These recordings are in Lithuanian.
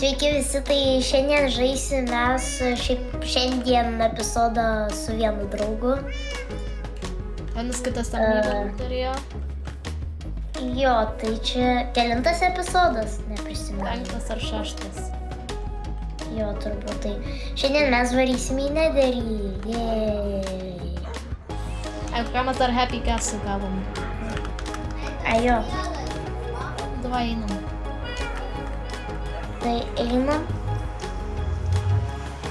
Sveiki visi, tai šiandien žaisim mes šiandien epizodą su vienu draugu. Vienas kitas tam lygą turėjo. Jo, tai čia kelintas epizodas, neprisimenu. 5 ar 6. Jo, turbūt tai. Šiandien mes varysim į Netherį. Jej. Ką mes dar Happy Gas gavom? Jo. Davai einam. Tai einam.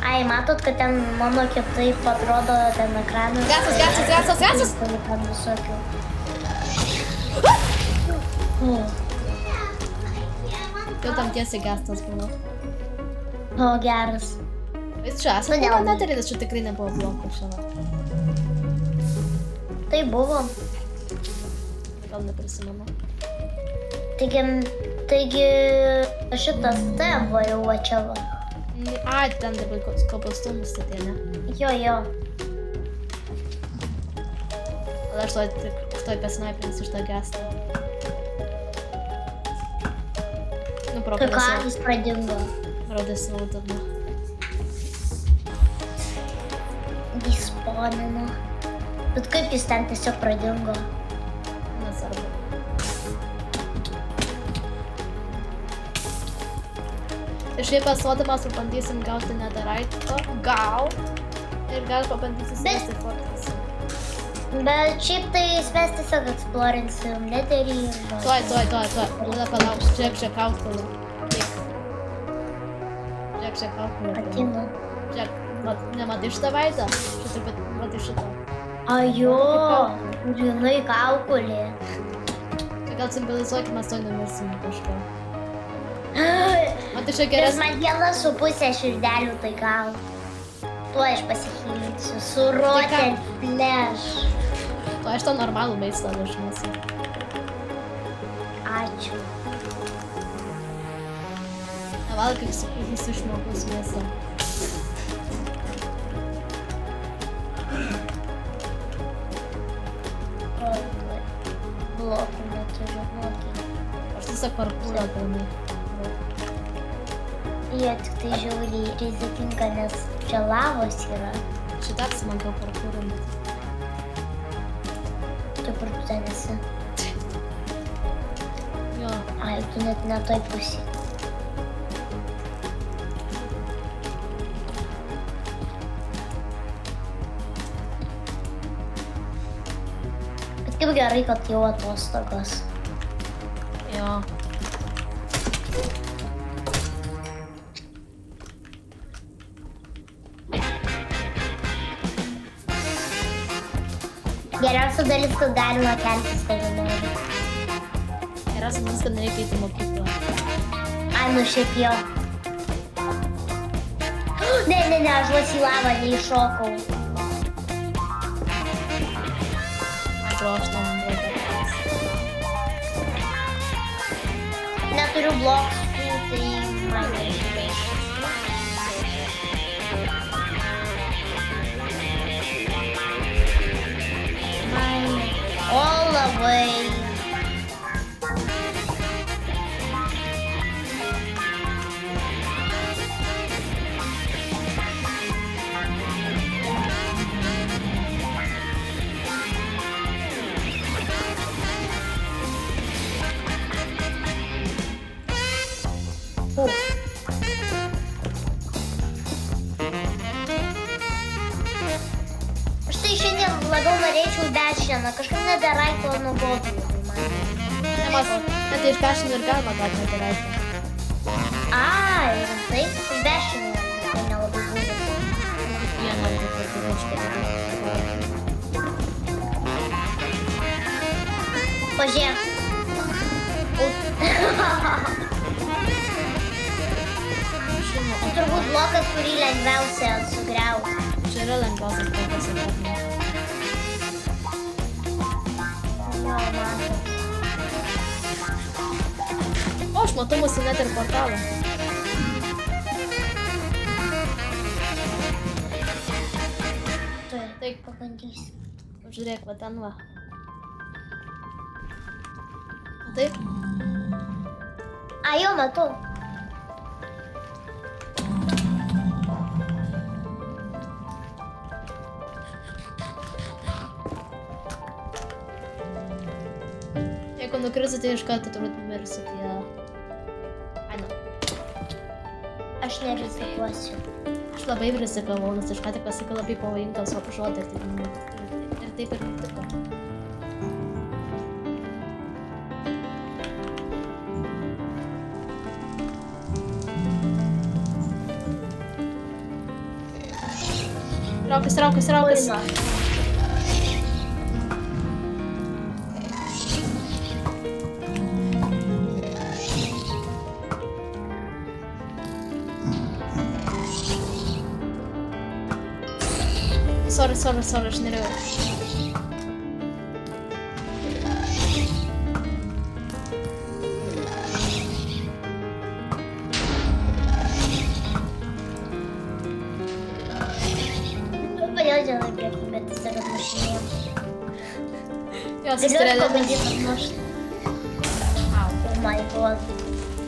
Ai, matot, kad ten mano kitaip atrodo ten ekranas. Gasas! Ten visokių. Jau tam tiesiai gastas buvo. O, geras. Vis čia esame buvo Netherį, čia tikrai nebuvo blokų šiandien. Tai buvo. Gal neprisimenu. Taigi šitas buvo jau va čia va. Ai, ten dabar kopastumus statė, ne? Jo. Gal aš toj pasnaipins iš tą gastą. Nu, Tai ką jis pradingo? Rodės savo dugną. Jis spawnino. Bet kaip jis ten tiesiog pradingo? Nesvarbu. Ir šiaip esuodamas pabandysim gauti netherite. Gal. Ir gal pabandysim sėsti fortressą. Bet šiaip tai mes tiesiog eksplorinsim Netherį. Tuoj. Tada palauks. Žiūrėk outpulą. Žiūrėk outpulą. Atinu. Žiūrėk, nematai šitą veidą? Šitą, bet matai šitą. Ajo, jinai kaukulė. Čia gal simbolizuokime, mes to nemirsim kažką. Matai čia Nes geresnė. man 1,5 širdelių, tai gal. Tuo aš pasihylinsiu. Su rotten flash. To aš to normalų maistą dažniausiai. Ačiū. Nevalgyk visi žmogus mėsą. Blokų neturiu, blokį. Aš tiesiog parkūrą pilnai. Jie tik tai žiauriai rizikinga, nes čia lavos yra. Šitą apsimankiau parkūrą. Tu kur tu ten esi? Jo. Ai, tu net ne toj pusėj. Bet kaip gerai, kad jau atostogos. Jo. Geriausia dalis, kad galima keltis vėliau. Geriausia dalis, kad nereikia eiti į mokyklą. Ai, nu šiaip jo. Ne, aš vos į lavą neiššokau. Atrodo, aš tam reikia. Neturiu bloksų, tai man nereikia. All the way. Štai šiandien labiau norėčiau dešieną, kažkaip neteraito nuobodu man. Net iš pešinų ir galima gauti neteraitą. Ai, rimtai? Iš dešinio, tai nelabai būdų. Vieną reikia. Pažiūrėk. Tai turbūt blokas, kurį lengviausia sugriauti. Čia yra lengviausias blokas atradimo. Jo, matai. O, aš matau mūsų net ir portalą. Taip, pabandysiu. Žiūrėk, va ten va. Taip? A, jau matau. Jeigu nukrisite iš karto, turbūt numirsite. Ai, nu. Aš nerizikuosiu. Aš labai rizikavau, nes aš ką tik pasakiau labai pavojingą savo žodį ir taip ir nutiko. Raukis. Sorry, aš nereagiu. Kodėl dėl įpriekų, bet jis yra atmušinėjom. Jos Galiu įstrėlė. pabandyti atmušti. Au. Oh my god.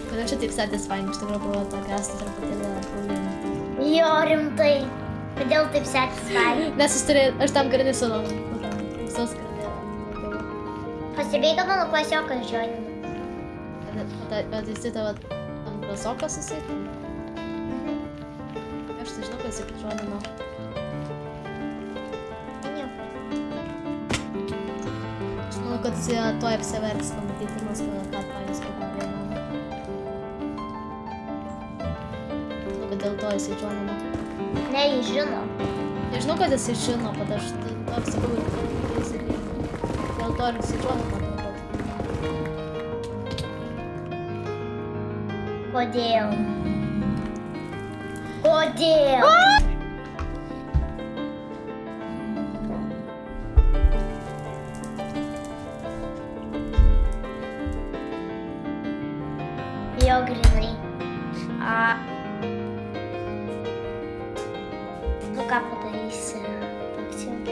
Kodėl čia taip satisfying, iš tikrųjų buvo tokia truputėlį problema. Jo, rimtai. Kodėl taip satisfying? Nes aš tam karinį su visos karinį. Pastebėjai, kad mano klasiokas žionina. Bet jis tavo ant klasiokas susitė? Aš tai žinau, kad jis žionino. Aš manau, kad jis tuoj apsiverks pamatyti, nes ką paės padarė. Manau, kad dėl to jis žionino. Ne, jis žino. Nežinau, kad jis žino, bet aš apsakau, dėl to ir jis žionino. Kodėl? Kodėl? Jo, grinai. Nu ką padarysi?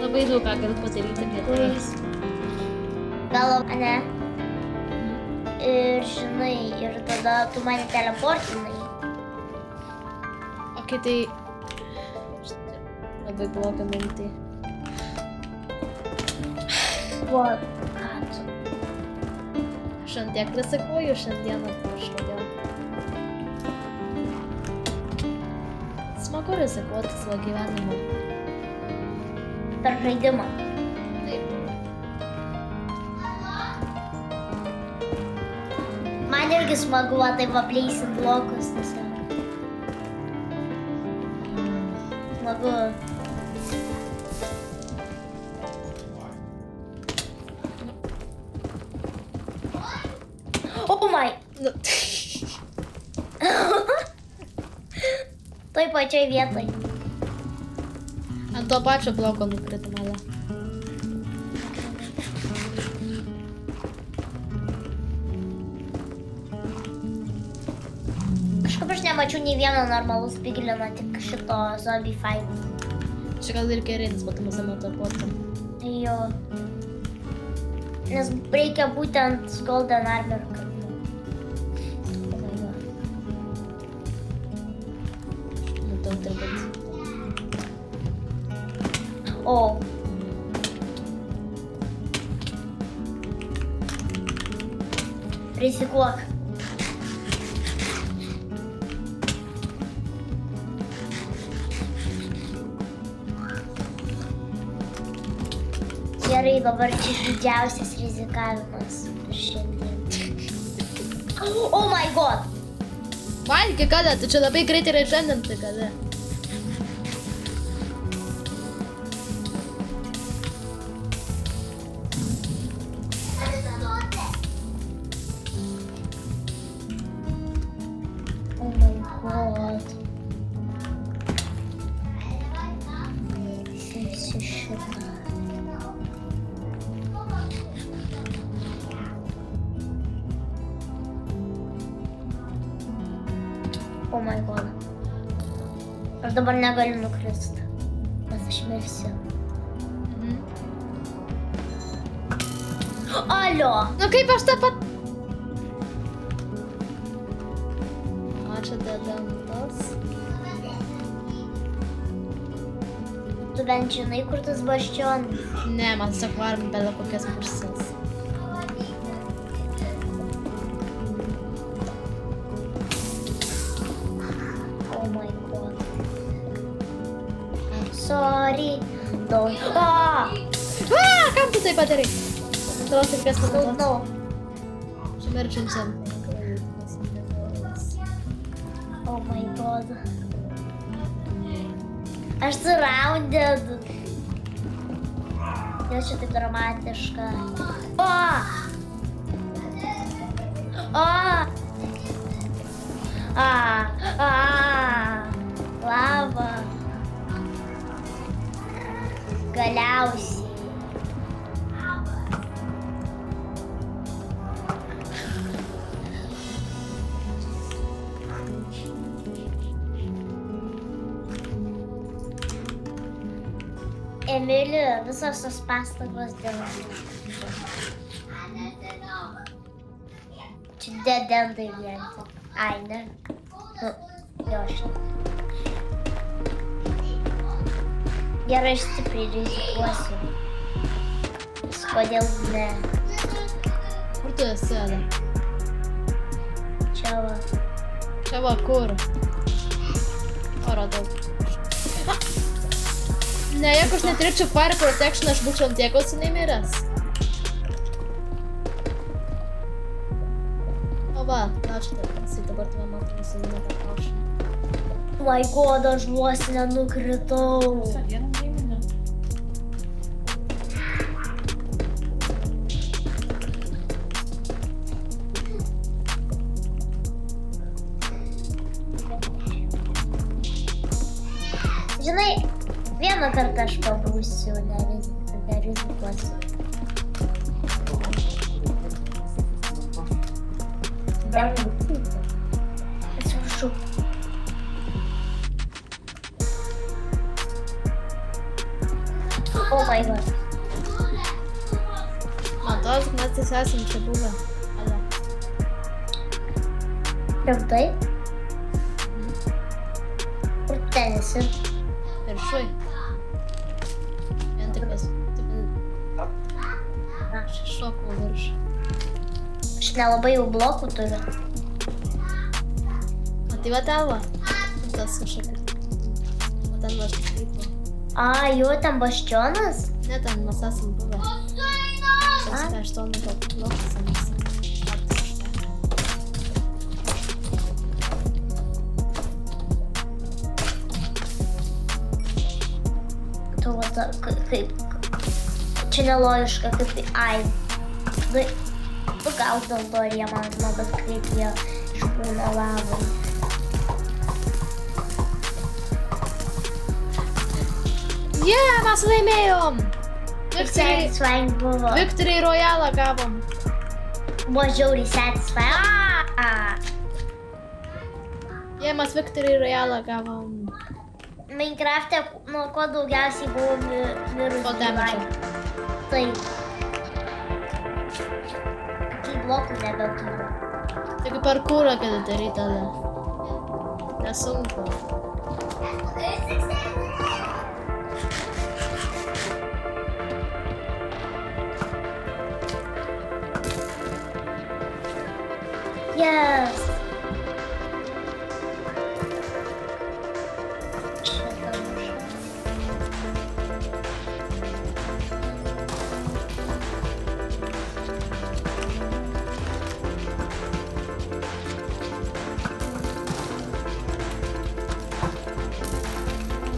Labai daug ką gali padaryti, bet Kuris? Gal, ne? Ir žinai, ir tada tu mane teleportinai. Ok, tai... Labai bloga mintį. Ką tu? Aš ant tiek rizikuoju šiandieną kažkodėl. Smagu rizikuoti savo gyvenimą. Per žaidimą. Taip. Man irgi smagu, taip apleisint blokus tiesiog. Smagu. Oh my! Nu, Toj pačioj vietoj. ant to pačio bloko nukrito mane. Kažkaip aš nemačiau nei vieno normalus piglino, tik šito zombie fight. Čia gal ir gerinis, потому что teleportą. Jo. Nes reikia būtent golden armor, kad... Matau turbūt. O. Rizikuok. Gerai, dabar čia didžiausias rizikavimas šiandien. Oh my god! Valgi kada, tu čia labai greitai ir šiandien tai kada. Oh my god. Sėsiu šitą. Oh my god. Aš dabar negaliu nukrist, nes aš mirsiu. Alio! Nu kaip aš tą pat... čia dedantas. Tu bent žinai, kur tas bastionas? Ne, man tiesiog varom bele kokias puses. Oh my god. I'm sorry. Don't. Ah! Kam tu tai padarai? Tos reikės Don't panaudoti. know. Sumerčiančiam. Oh my god. Aš surrounded. Jau čia taip dramatiška. O! O! Lava. Galiausiai. Emilija, visos tos pastangos dėl... Čia dedendai vienti. Ai, ne. Jo, šitą. Gerai, aš stipriai rizikuosiu. Kodėl ne? Kur tu esi, Ada? Čia va. Čia va kur? O, radau. Ne, jeigu aš neturėčiau fire protection, aš būčiau ant tiek ausinai miręs. O va, aš tai dabar tave matau ausinai nepakaušau. Oh my god, aš vos nenukritau. Žinai, vieną kartą aš pabūsiu, nerizikuosiu. Atsiprašau. Oh my god. Man tos, mes tais esam čia buvę. Ada. Rimtai? Kur ten esi? Viršui. Vien tik vis. Aš šokau viršų. Aš nelabai jau blokų turiu. O tai va tavo? Tas kažkokia. O ten va aš tikrai. Jau ten bastionas? Ne, ten mes esam buvę. Aš to nebuvau blokas. Tu va kaip... Čia nelogiška, kaip... Ai... Nu gal dėl to ir jie man atrodo, bet kaip jie išbūna lavai. Mes laimėjom! Satisfying buvo. Victory Royale gavom. Buvo žiauriai satisfying. Mes Victory Royale gavom. Minecraft'e nuo ko daugiausiai buvo mirusių. Po damage. Taip. Kai blokų nebeturiu. Taigi parkourą gali daryti tada. Nesunku. Yes!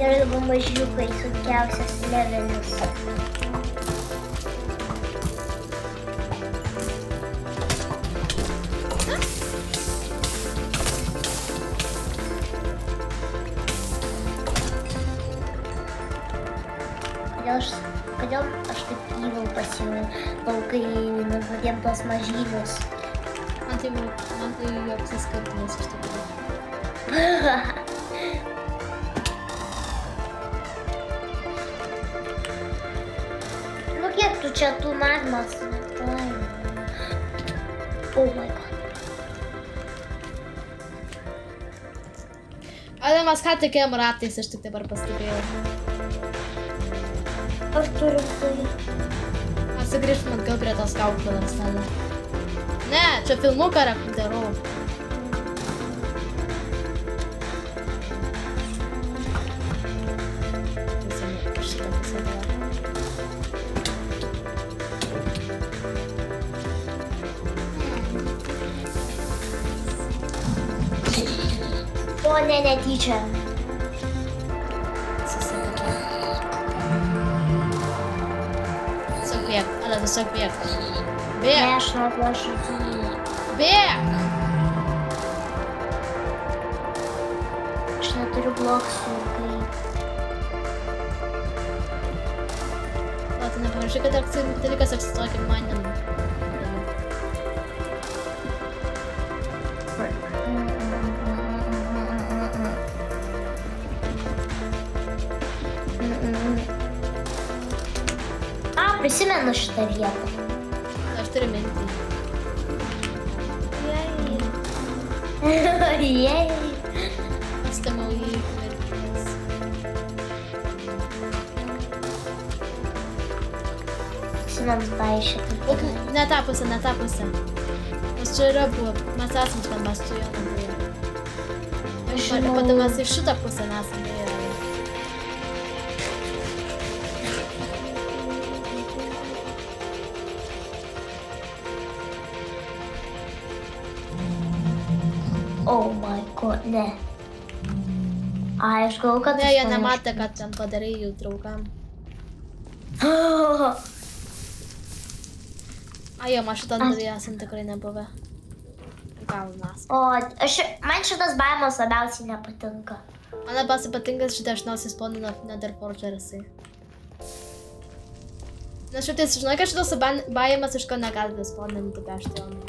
Ir dabar mažiukai sunkiausias levelis. Kodėl aš taip evil pasiūlau, kai nužudėm tos mažylius? Man tai joks įskartinis iš tikrųjų. Nu kiek tu čia tų magmas? Oh my god. Ale mes ką tik ėjom ratais, aš tik dabar pastebėjau. Aš turiu tai. Aš sugrįžtum atgal prie tos kaukėlės tada. Ne, čia filmuką darau. O, ne, netyčia. Tiesiog bėg, ale tiesiog bėg. Ne, Bėg, aš noriu aš atsimenu. bėg! Aš neturiu bloksų, kaip. O, tai nepamiršai, kad dalykas egzistuoja kaip manim. Prisimenu šitą vietą. Aš turiu mintį. Jej. Pastemau į merginas. Prisimenu tą iš šitą. Ne tą pusę, ne tą pusę. Nes čia yra buvo, mes esam ten, mes su juo nebuvome. Aš Ir žinau. tada mes į šitą pusę nesam ėję. Oh my god, ne. Ai, aš galvoju, kad... Ne, jie nematė, kad ten padarai jų draugam. Ai, jo, mes šitam dalyje esam tikrai nebuvę. Gal mes. O, man šitas baimas labiausiai nepatinka. Man labiausiai patinka šitą dažniausiai spawnina Nether Forgersai. Nes šitai, žinai, kad šitas baimas iš ko negalite spawninti bežtionų.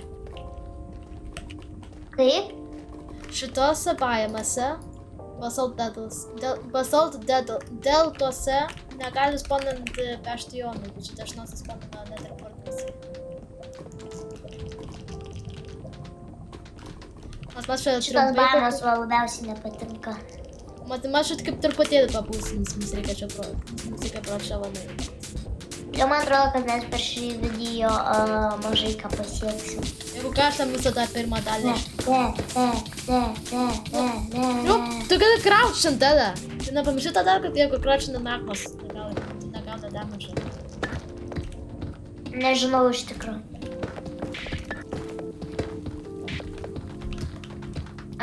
Kaip? Šitose baimose, Basalt deltose negali spawninti bežtionų, bet šitą dažniausiai spawnina Nether Forgersai. Mes čia Šitas baimas man labiausiai nepatinka. Mes šit kaip truputėlį papūsins, mums reikia čia pro čia vanai. Ir man atrodo, kad mes per šį video mažai ką pasieksim. Jeigu kažtam visą tą pirmą dalį. Ne. Nu, tu gali crouch ant tada. Tu nepamiršai tada, kad jeigu crouch ant nakos, tu negauna damage. Nežinau iš tikrųjų.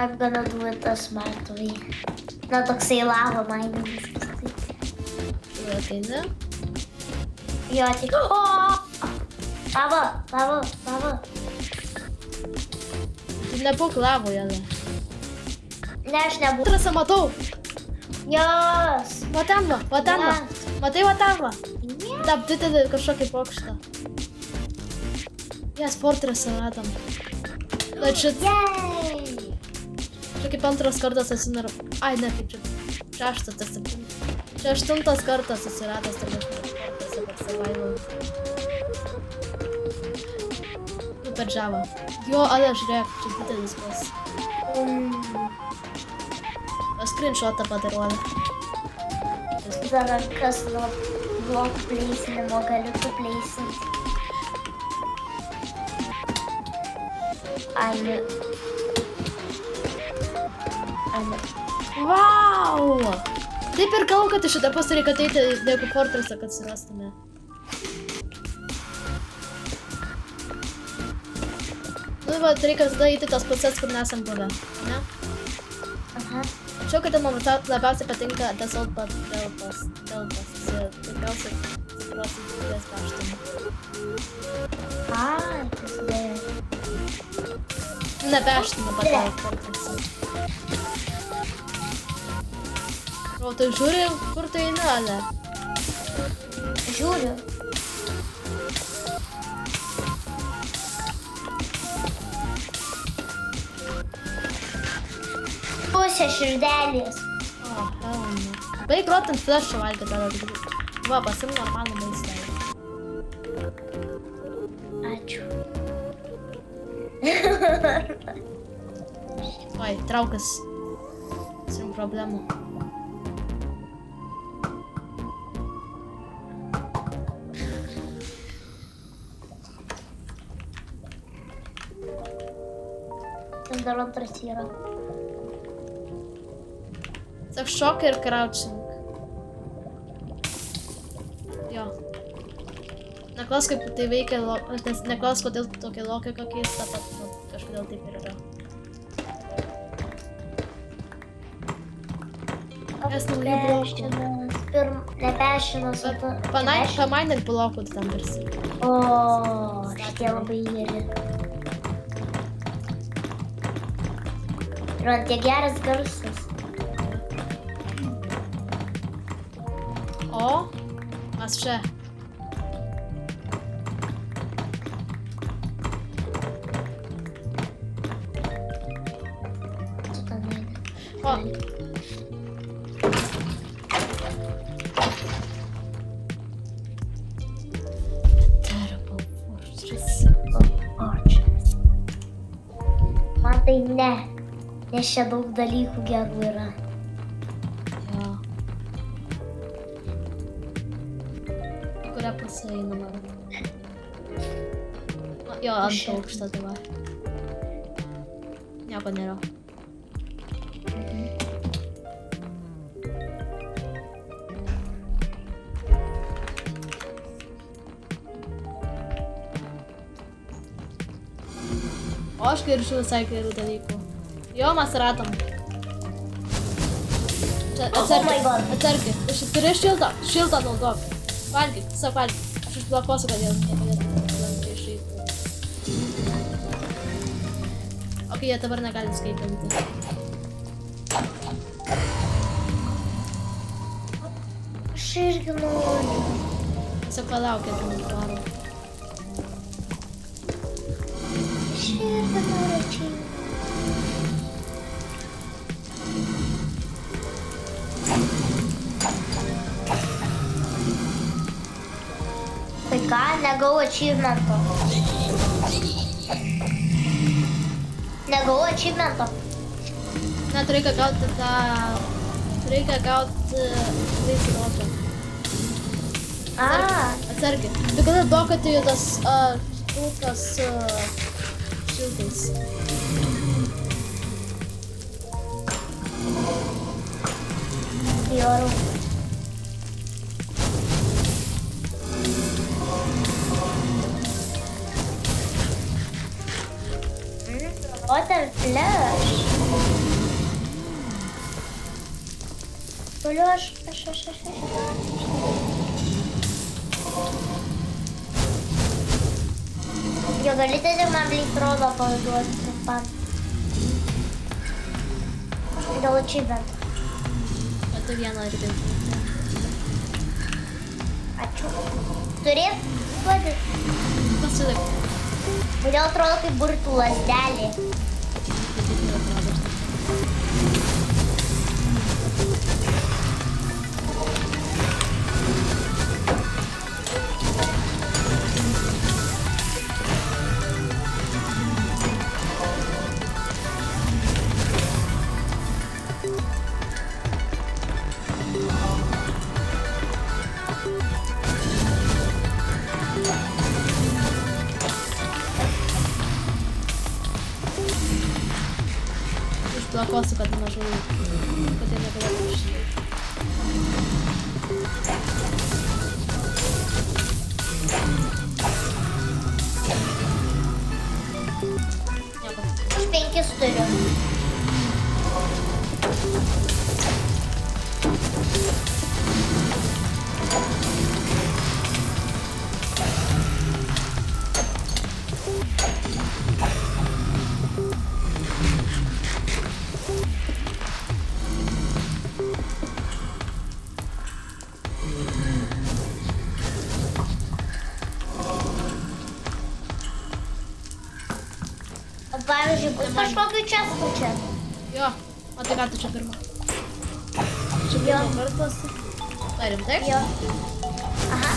I'm gonna do it the smart way. Na, toksai lava miningas. Tu ateini. Jo, tik... O! Lava. Tu nebūk lavoje. Ne, aš nebūsiu. Trasa matau. Jos. Va ten va. Matai va ten va. Ne. Tap didelį kažkokį pokštą. Jas fortressą radom. Bet šit... Jej. Čia kaip antras kartas atsinar... Ai, ne, kaip čia. Šeštas, tas 7. Čia 8 kartas atsiradęs turbūt fortressą per survival. Nu, per žavą. Jo, ale žiūrėk, čia didelis bus. Screenshotą padaruolę. Dar kas nuo blokų pleisinimo galiu supleisinti. Ai, ne. Vau! Taip ir galvoju, kad iš šitą pusę reikia ateiti negu fortressą, kad surastume. Nu, va, reikia tada eiti tas pusės, kur nesam buvę, ne? Aha. Žinau, kad man labiausiai patinka Basalt deltas. Tikriausiai didelės bežtumų. Ai, tas dėl. Ne bežtumų, bet fortressą. O, tu žiūri, kur tai eina, ale? Žiūriu. Pusė širdelės. O, hell no. Baig rotant flešą valgyti tada. Va, pasim normalų maistą. Ačiū. Oi, traukas. Sim problemų. Ten dar antras yra. Tiesiog šok ir crouching. Jo. Neklaus, kaip tai veikia, neklaus, kodėl tokia logika keista, bet kažkodėl taip ir yra. Nes naujų blokų. Nepešinas. Pamainėk blokų tam tarsi. O, šitie labai geri. Ir man tiek geras garsas. O, mes čia. Tu ten eini. O, Man tai ne. Nes čia daug dalykų gerų yra. jo. Į kurią pusę einama? Jo, ant aukšto dabar. Nieko nėra. O aš girdžiu visai gerų dalykų. Jo, mes radom. Čia, atsargiai. Turi šiltą. Šiltą naudok. Valgyk, tiesiog valgyk. Aš išblokuosiu, kad jie negalėtų lengvai išeiti. Ok, jie dabar negali skaitinti. Aš irgi noriu. Tiesiog palaukit, man varo. Aš irgi noriu čia. Tai ką, negau achievemento. Negau achievemento. Net reikia gauti tą... Reikia gauti... Laisvį roką. Atsargiai. Tu gali dokati tas... Kulkas... Šiltais. Bijau. Water flash. Flash. Jo, galite tik man blikrodo pavaduoti taip pat. Dėl achievement. Bet tu vieną irgi. Ačiū. Turi? Duodi. Pasilik. Kodėl atrodo kaip burtų lazdelė? Išblokuosiu, kad mažai... Kad jie negalėtų išeiti. Nieko. Aš 5 turiu. Pavyzdžiui, bus kažkokiu česku čia. Jo, o tai ką tu čia pirma? Čia pirma kartas. Tai rimtai? Jo. Aha.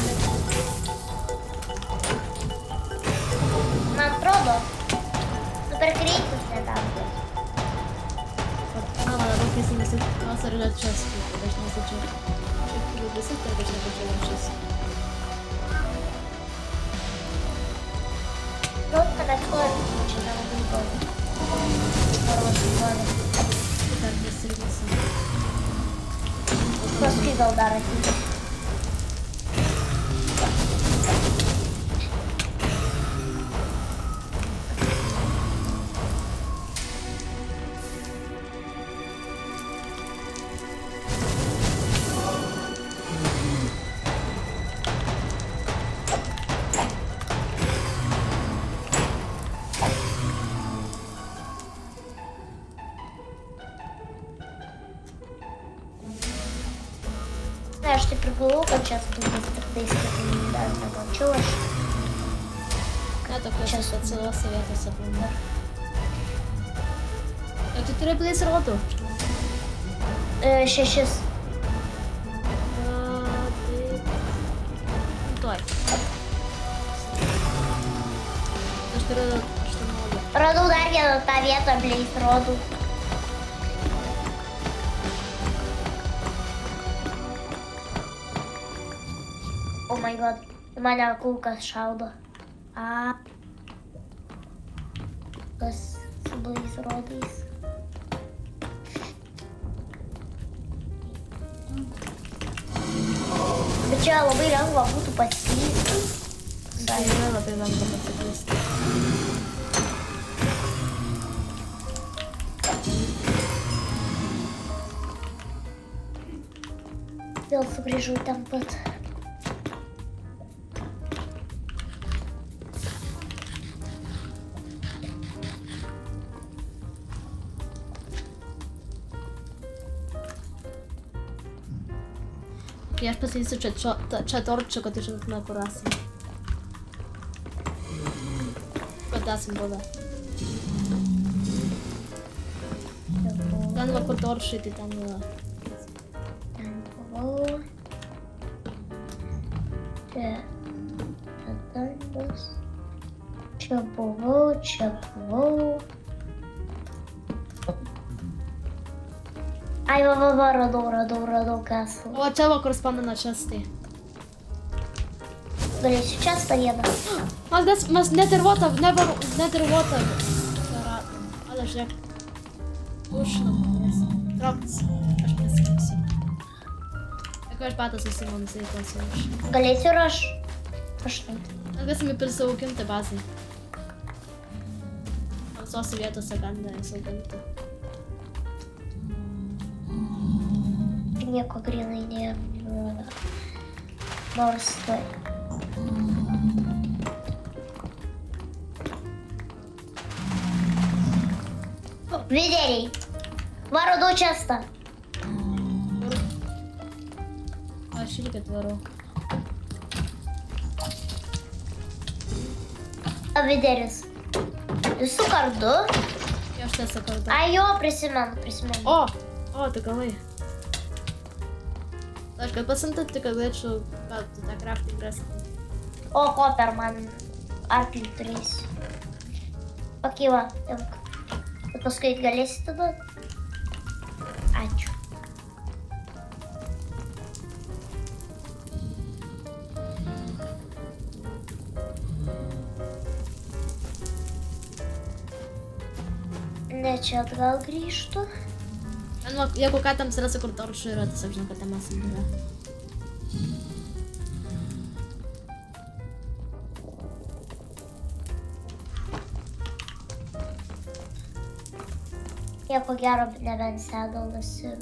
Man atrodo, super greitis nedarbas. Mano dabar Якщо не насаджати часто, конечно, насаджати. Чи висить, то я не почала щось. Ну, тогда скоро чи на один год. Хороший. Тепер не сервіси. Сколько ударить? Знаешь, ты приплыл сейчас тут быстро не чуешь? Я також Чесно. ще цілого совєту собою. А ти переплив з роду? Сейчас. Той. Це ж ти роду, що мови. Роду ударил тавета, блядь, роду. О май гад. У мене акулка з шалба. Хтось близь родись. Почала вилягла, буду пасти. Зайняла би вам запасити. Я сопряжу там под. Я ж посвідчу, чи торчика ти ж на курасі. Подасим буде. Там на которшити, там на... Чапово. Ай, роду, касло. О, цього кореспондента части. Блин, сейчас поеду. Нас не тервота, не тервота. Але ж як... Пушно. Трапці. Аж присипався. Якось багато за Симон цей класуєш. Галетюраж. Пошли. Aga să mi perso o cântă bază. Am să o să viața să cântă, să cântă. Неко грины не морской. Видели? Вороду часто. A, și că vă rog. Виделись. Сукарду. Eu știu să căltă. Айо, присиман. O! O, te călăi. Dar că pot să întâlni că veci ca ta crafting rest. О, Хопперман. Арклин 3. Покива. Выпускает Галеси туда. Ачу. Нече отгал гришто. Nu, eu cu cata am să răsă curtor și rătă să vină că te masă în Я ko gero nebent sėdalasi ir...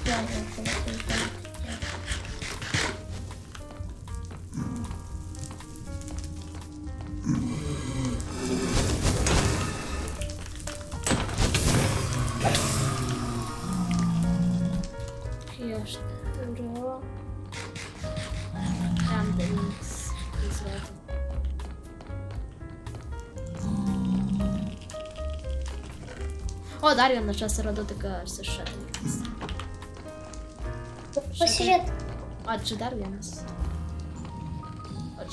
Jo, Eu știu. Am de mix. O, dar eu așa să rădă că să șadă. Посидит. A, ce dar eu nas.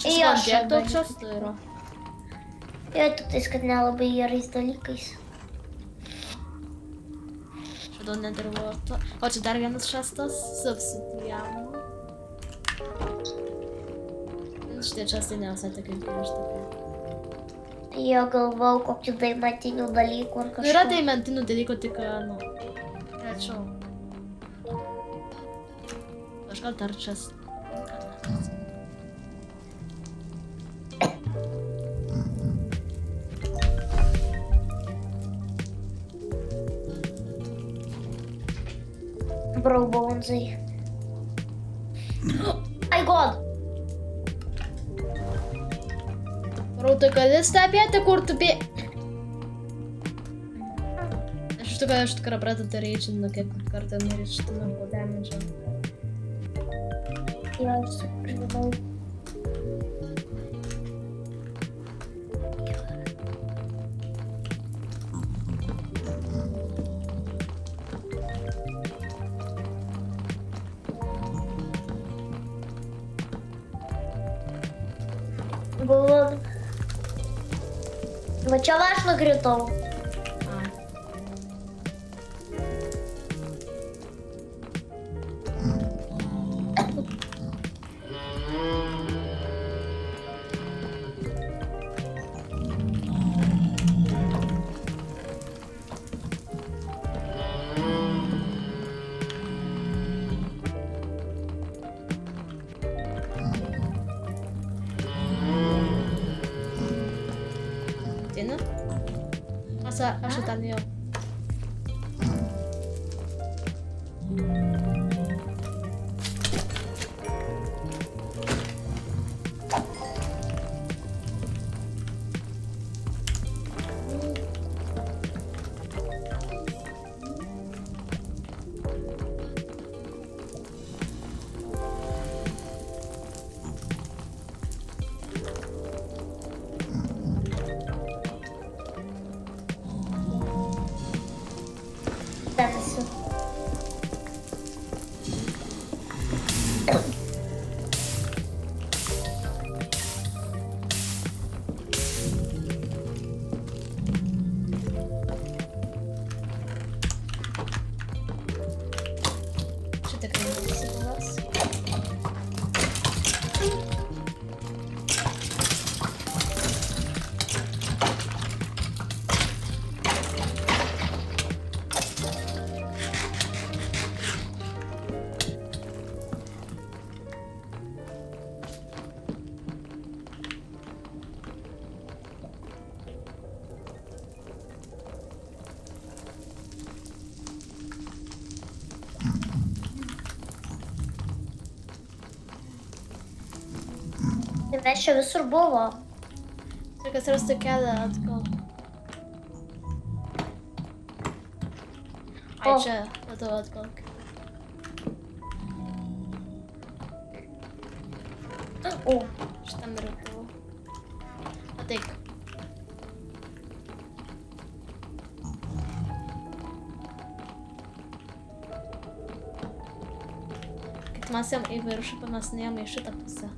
И я Ce шадаю. tot часто era. Я тут искать labai gerais dalykais. do Netherworldo. O, čia dar vienas šestas su obsidianu. Šitie čestai ne visai tokie griežti. Jo galvau, kokių daimantinių dalykų ar kažko. Yra daimantinių dalykų, tik, nu, rečiau. Aš gal dar čes. Braubonzai. My god! Rautai, gali stebėti, kur tu bė... Aš iš tikrųjų pradedu reičinti, kiek kartą nereičinti po damage. Jo, aš supratau. Buvo... Va čia va aš nukritau. Masa aš ten jau. Mes čia visur buvo. Reikia rasti kelią atgal. Ai, čia, matau atgal. O, Šitam yra tavo. Ateik. Kad mes jam į viršų, mes neėjome į šitą pusę.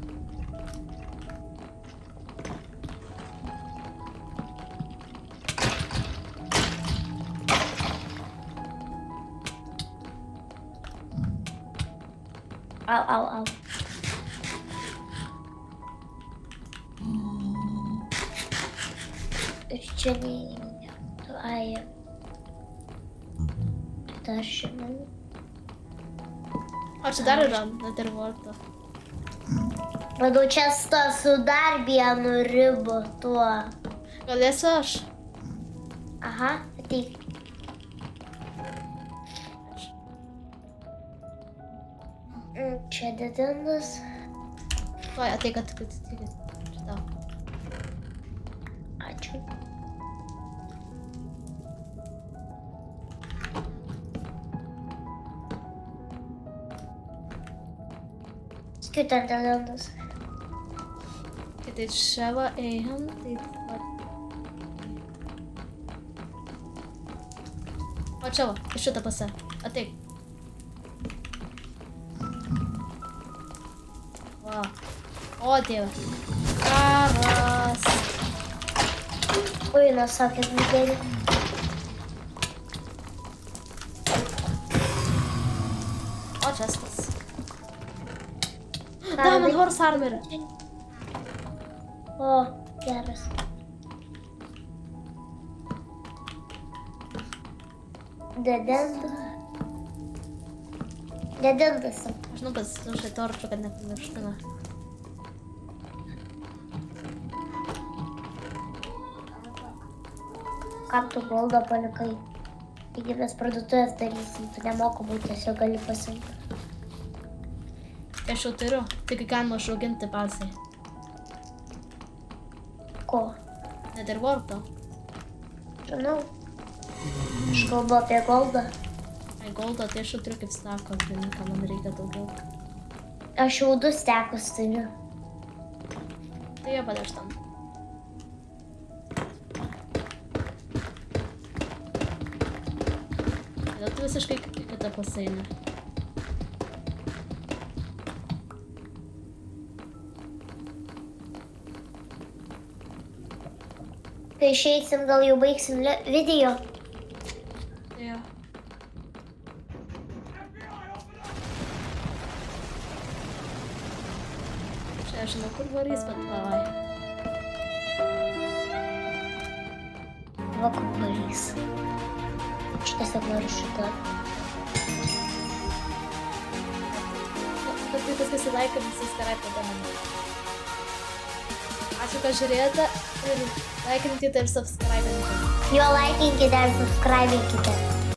Au. Čia ne. Ai. Dar žinau. O čia dar yra Netherworldo. Manau, čia su dar vienu ribu tuo. Galėsiu aš? Aha, ateik. Čia didindas. Oi, ateik. Čia tau. Ačiū. Skaitant didindas. Kai tai čia va ėjom, tai va. O čia va, iš šitą pusę. Ateik. Va. O, Dieve. Karas. Oi, nesakėt, Miguelį. čestas. Diamond Horse Armor. O, geras. Dedindasim. Aš nu pasidušai torčių, kad nepamirštume. Kam tu goldą palikai? Taigi mes parduotuvės darysim, tu nemokamai tiesiog gali pasirinkti. Aš jau turiu, tik galima išauginti balsai. Ko? Net ir vorto. Žinau. Aš kalbu apie goldą. Ai goldo, tai aš jau turiu kaip stako, žinai, ką man reikia daugiau. Aš jau 2 stekus turiu. Tai jie padėš tam. Kodėl tu visiškai kitą paseinį? Kai išeisim, gal jau baigsim video. Jo. Čia aš žinau, kur varys, bet davai. Va, kur varys. Aš tiesiog noriu šitą. Bet tai viskas į laiką, visi skarai padamani. Ačiū, kad žiūrėjote ir laikinkite ir subscribe. Jo, laikinkite ir subscribinkite.